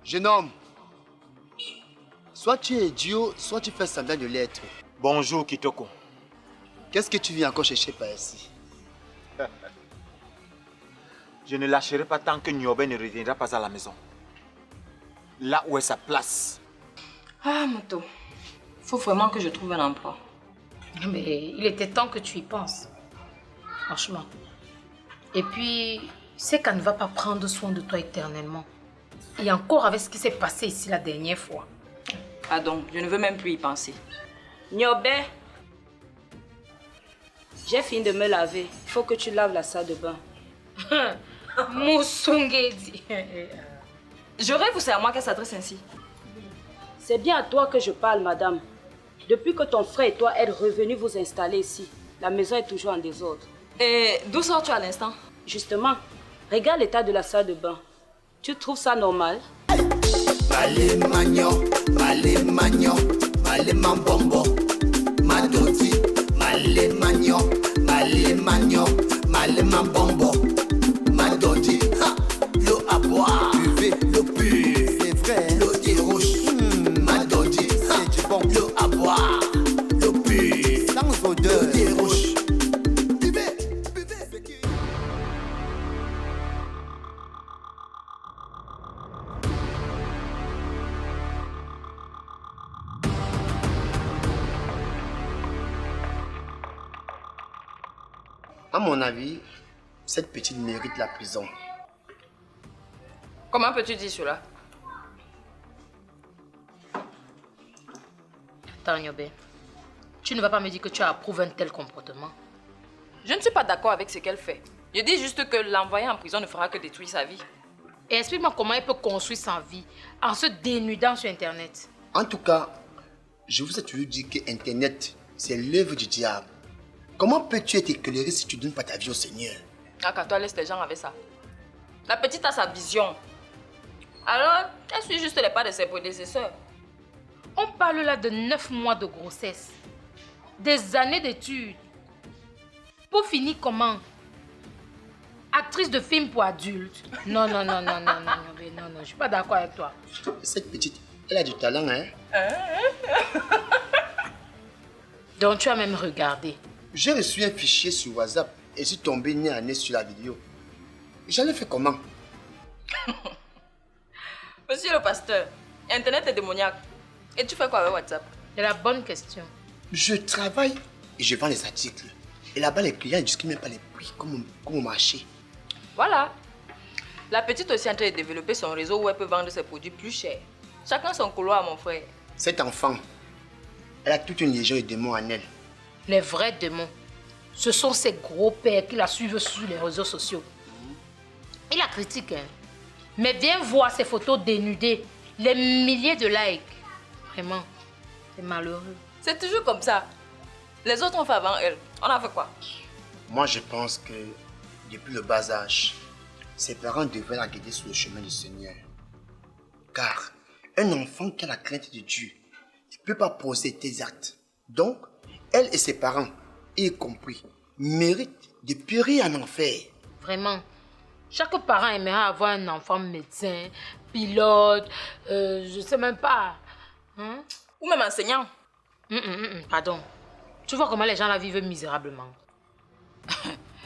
Jeune homme, soit tu es idiot, soit tu fais semblant de l'être. Bonjour Kitoko. Qu'est-ce que tu viens encore chercher par ici? Je ne lâcherai pas tant que Nyobe ne reviendra pas à la maison. Là où est sa place. Ah, Moto. Faut vraiment que je trouve un emploi. Mais il était temps que tu y penses. Franchement. Et puis, c'est qu'elle ne va pas prendre soin de toi éternellement. Et encore avec ce qui s'est passé ici la dernière fois. Pardon, je ne veux même plus y penser. Nyobe, j'ai fini de me laver. Il faut que tu laves la salle de bain. Moussungedi. Je rêve ou c'est à moi qu'elle s'adresse ainsi? C'est bien à toi que je parle, madame. Depuis que ton frère et toi êtes revenus vous installer ici, la maison est toujours en désordre. Et d'où sors-tu à l'instant? Justement, regarde l'état de la salle de bain. Tu trouves ça normal? Male magno, male mambombo, madoti, male magno, male mambombo, madoti, l'eau à boire, l'eau pure, c'est vrai, l'eau des rouges, madoti, c'est du bon, l'eau à boire, l'eau pure, sans odeur, l'eau des rouges. À mon avis, cette petite mérite la prison. Comment peux-tu dire cela? Attends, Nyobe. Tu ne vas pas me dire que tu approuves un tel comportement. Je ne suis pas d'accord avec ce qu'elle fait. Je dis juste que l'envoyer en prison ne fera que détruire sa vie. Et explique-moi comment elle peut construire sa vie en se dénudant sur Internet. En tout cas, je vous ai toujours dit que Internet, c'est l'œuvre du diable. Comment peux-tu être éclairé si tu ne donnes pas ta vie au Seigneur? Ah, quand toi laisse les gens avec ça. La petite a sa vision. Alors, elle suit juste les pas de ses prédécesseurs. On parle là de 9 mois de grossesse. Des années d'études. Pour finir comment? Actrice de film pour adultes. Non, je suis pas d'accord avec toi. Cette petite, elle a du talent, hein? Donc tu as même regardé. J'ai reçu un fichier sur WhatsApp et suis tombé nez à nez sur la vidéo. J'en ai fait comment? Monsieur le pasteur, Internet est démoniaque. Et tu fais quoi avec WhatsApp? C'est la bonne question. Je travaille et je vends les articles. Et là-bas, les clients ne discutent même pas les prix comme au marché. Voilà. La petite aussi est en train de développer son réseau où elle peut vendre ses produits plus chers. Chacun son couloir, mon frère. Cet enfant, elle a toute une légion de démons en elle. Les vrais démons, ce sont ces gros pères qui la suivent sur les réseaux sociaux. Il la critique, hein. Mais viens voir ces photos dénudées, les milliers de likes. Vraiment, c'est malheureux. C'est toujours comme ça. Les autres ont fait avant elle. On a fait quoi? Moi, je pense que depuis le bas âge, ses parents devraient la guider sur le chemin du Seigneur. Car un enfant qui a la crainte de Dieu ne peut pas poser tes actes. Donc, elle et ses parents, y compris, méritent de périr en enfer. Vraiment. Chaque parent aimerait avoir un enfant médecin, pilote, je sais même pas. Hein? Ou même enseignant. Pardon. Tu vois comment les gens la vivent misérablement.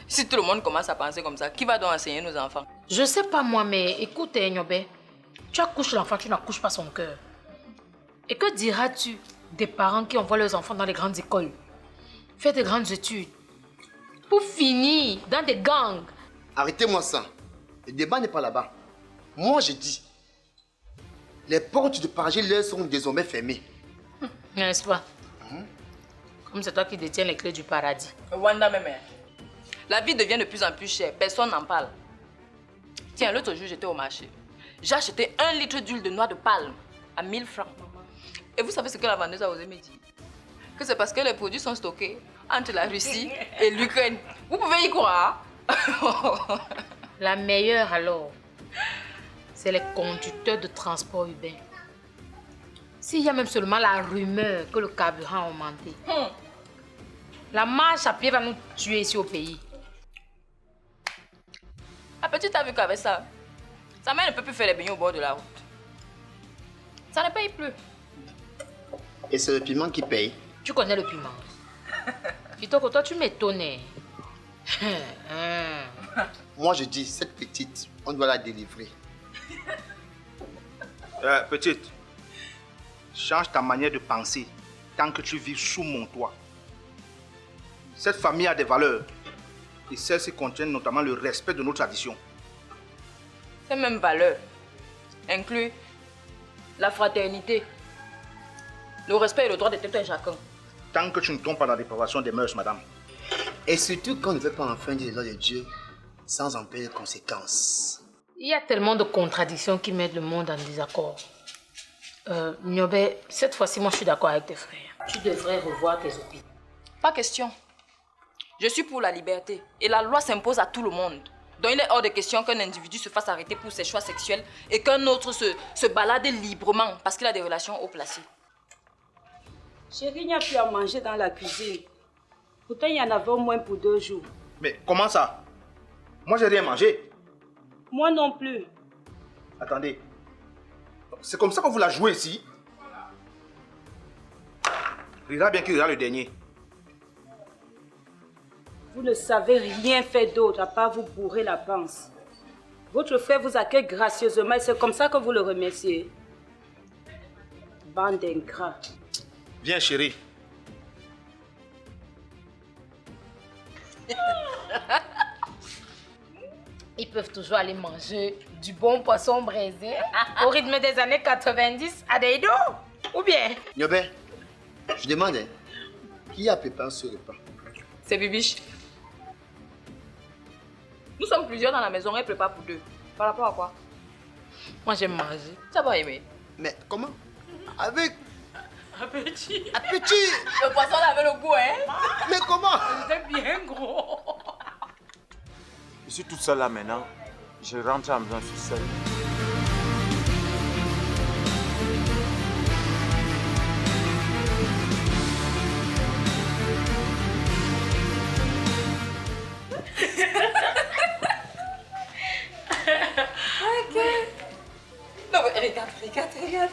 Si tout le monde commence à penser comme ça, qui va donc enseigner nos enfants? Je sais pas moi, mais écoute, Nyobe, tu accouches l'enfant, tu n'accouches pas son cœur. Et que diras-tu des parents qui envoient leurs enfants dans les grandes écoles, faire de grandes études, pour finir dans des gangs? Arrêtez-moi ça. Le débat n'est pas là-bas. Moi, je dis, les portes de paradis leur sont désormais fermées. N'est-ce pas? Comme c'est toi qui détiens les clés du paradis. Wanda même. La vie devient de plus en plus chère. Personne n'en parle. Tiens, l'autre jour, j'étais au marché. J'ai acheté 1 litre d'huile de noix de palme à 1000 francs. Et vous savez ce que la vendeuse a osé me dire? Que c'est parce que les produits sont stockés entre la Russie et l'Ukraine. Vous pouvez y croire? La meilleure alors, c'est les conducteurs de transport urbain. S'il y a même seulement la rumeur que le carburant a augmenté, la marche à pied va nous tuer ici au pays. La petite a vu qu'avec ça, sa mère ne peut plus faire les beignets au bord de la route. Ça ne paye plus. Et c'est le piment qui paye. Tu connais le piment. Kitoko, toi, tu m'étonnais. Moi, je dis, cette petite, on doit la délivrer. Petite, change ta manière de penser tant que tu vis sous mon toit. Cette famille a des valeurs et celles-ci contiennent notamment le respect de nos traditions. Ces mêmes valeurs incluent la fraternité, le respect et le droit de tout un chacun. Tant que tu ne tombes pas dans la dépravation des mœurs, madame. Et surtout qu'on ne veut pas enfreindre les lois de Dieu sans en payer les conséquences. Il y a tellement de contradictions qui mettent le monde en désaccord. Nyobe, cette fois-ci, moi, je suis d'accord avec tes frères. Tu devrais revoir tes opinions. Pas question. Je suis pour la liberté et la loi s'impose à tout le monde. Donc il est hors de question qu'un individu se fasse arrêter pour ses choix sexuels et qu'un autre se balade librement parce qu'il a des relations haut placées. Chérie, il n'y a plus à manger dans la cuisine. Pourtant, il y en avait au moins pour 2 jours. Mais comment ça? Moi, j'ai rien mangé. Moi non plus. Attendez. C'est comme ça que vous la jouez ici? Rira bien qu'il rira le dernier. Vous ne savez rien faire d'autre à part vous bourrer la panse. Votre frère vous accueille gracieusement et c'est comme ça que vous le remerciez. Bande d'ingrats. Viens, chérie. Ils peuvent toujours aller manger du bon poisson braisé au rythme des années 90 à Deido. Ou bien? Nyobe, je demande, qui a préparé ce repas? C'est Bibiche. Nous sommes plusieurs dans la maison, elle prépare pour 2. Par rapport à quoi? Moi, j'aime manger. Tu as pas aimé? Mais comment? Avec Appétit. appétit. Le poisson là avait le goût, hein? Mais comment? C'était bien gros. Je suis toute seule là maintenant. Je rentre à la maison, je suis seule. Non mais regarde, regarde, regarde.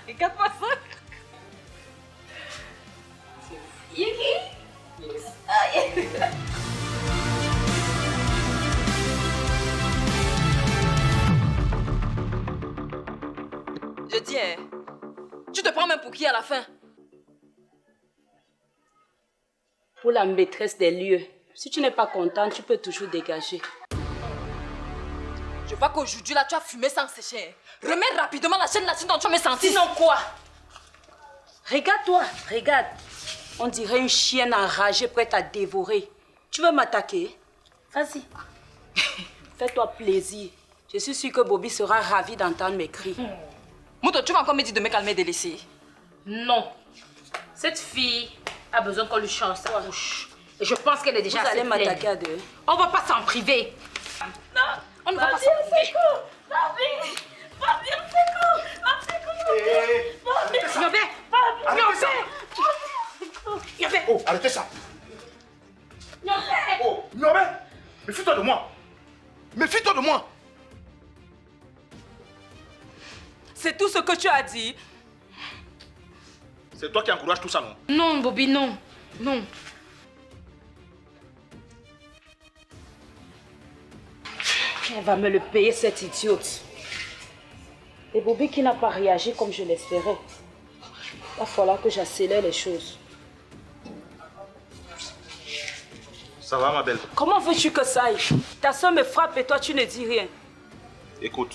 Regarde-moi ça. Yuki. Yes. Ah, yeah. Je dis, hein, tu te prends même pour qui à la fin? Pour la maîtresse des lieux. Si tu n'es pas content, tu peux toujours dégager. Je vois qu'aujourd'hui là tu as fumé sans sécher. Remets rapidement la chaîne là-dessus dont tu m'as senti. Sinon quoi? Regarde-toi, regarde. On dirait une chienne enragée prête à dévorer. Tu veux m'attaquer? Vas-y. Fais-toi plaisir. Je suis sûre que Bobby sera ravi d'entendre mes cris. Mouto, tu vas encore me dire de me calmer et de laisser. Non. Cette fille a besoin qu'on lui change sa couche. Et je pense qu'elle est déjà Vous allez assez m'attaquer pleine. à 2. On va pas s'en priver. Non, On ne va pas s'en priver. Oh, arrêtez ça. Oh, Nyobe, méfie-toi de moi. Méfie-toi de moi. c'est tout ce que tu as dit. C'est toi qui encourage tout ça, non? Non, Bobby, non. Non. Elle va me le payer, cette idiote. Et Bobby qui n'a pas réagi comme je l'espérais. Il va falloir que j'accélère les choses. Ça va, ma belle? Comment veux-tu que ça aille? Ta soeur me frappe et toi tu ne dis rien. Écoute,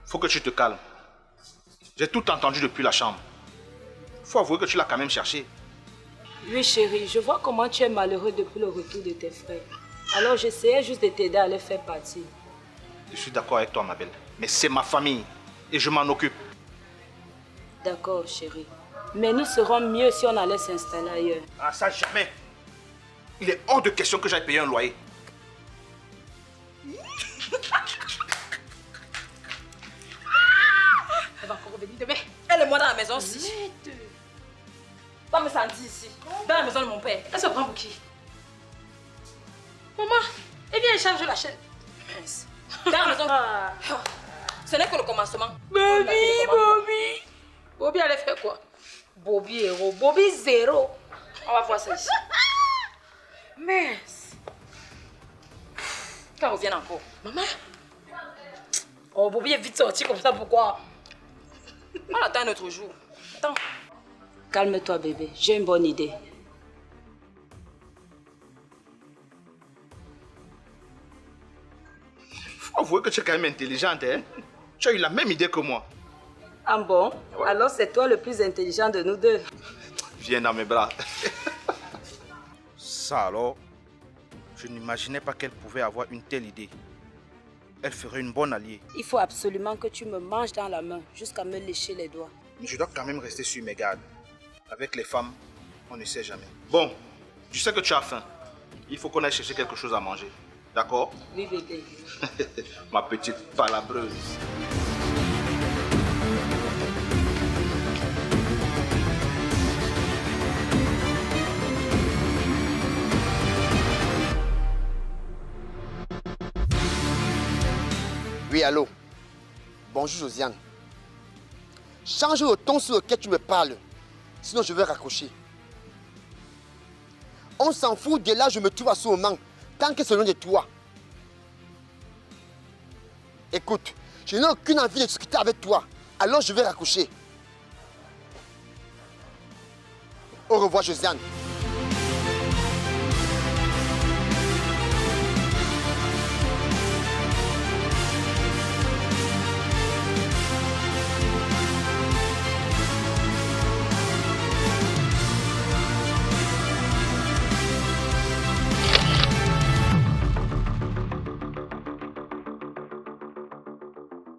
faut que tu te calmes. J'ai tout entendu depuis la chambre. Faut avouer que tu l'as quand même cherché. Oui chérie, je vois comment tu es malheureux depuis le retour de tes frères. Alors j'essayais juste de t'aider à les faire partir. Je suis d'accord avec toi, ma belle. Mais c'est ma famille et je m'en occupe. D'accord chérie. Mais nous serons mieux si on allait s'installer ailleurs. Ah, ça jamais. Il est hors de question que j'aille payer un loyer. Elle va encore revenir demain. Elle et moi dans la maison aussi. Va me me sentir ici, dans la maison de mon père. Elle se prend pour qui? Maman, eh bien, charge la chaîne. Mince. Dans la maison. Ce n'est que le commencement. Bobby. Bobby allait faire quoi? Bobby héros. Bobby zéro. On va voir ça ici. Mince. Quand revienne encore. Maman. Oh, Bobby est vite sorti comme ça, pourquoi? On attend un autre jour. Attends. Calme-toi, bébé. J'ai une bonne idée. Faut avouer que tu es quand même intelligente, hein? Tu as eu la même idée que moi. Ah bon? Alors c'est toi le plus intelligent de nous deux. Viens dans mes bras. Ça alors, je n'imaginais pas qu'elle pouvait avoir une telle idée. Elle ferait une bonne alliée. Il faut absolument que tu me manges dans la main jusqu'à me lécher les doigts. Mais je dois quand même rester sur mes gardes. Avec les femmes, on ne sait jamais. Bon, tu sais que tu as faim. Il faut qu'on aille chercher quelque chose à manger. D'accord? Oui, bébé. Ma petite palabreuse. Oui, allô. Bonjour, Josiane. Change le ton sur lequel tu me parles. Sinon, je vais raccrocher. On s'en fout de là, je me trouve à ce moment. Tant que c'est loin de toi. Écoute, je n'ai aucune envie de discuter avec toi. Alors, je vais raccrocher. Au revoir, Josiane.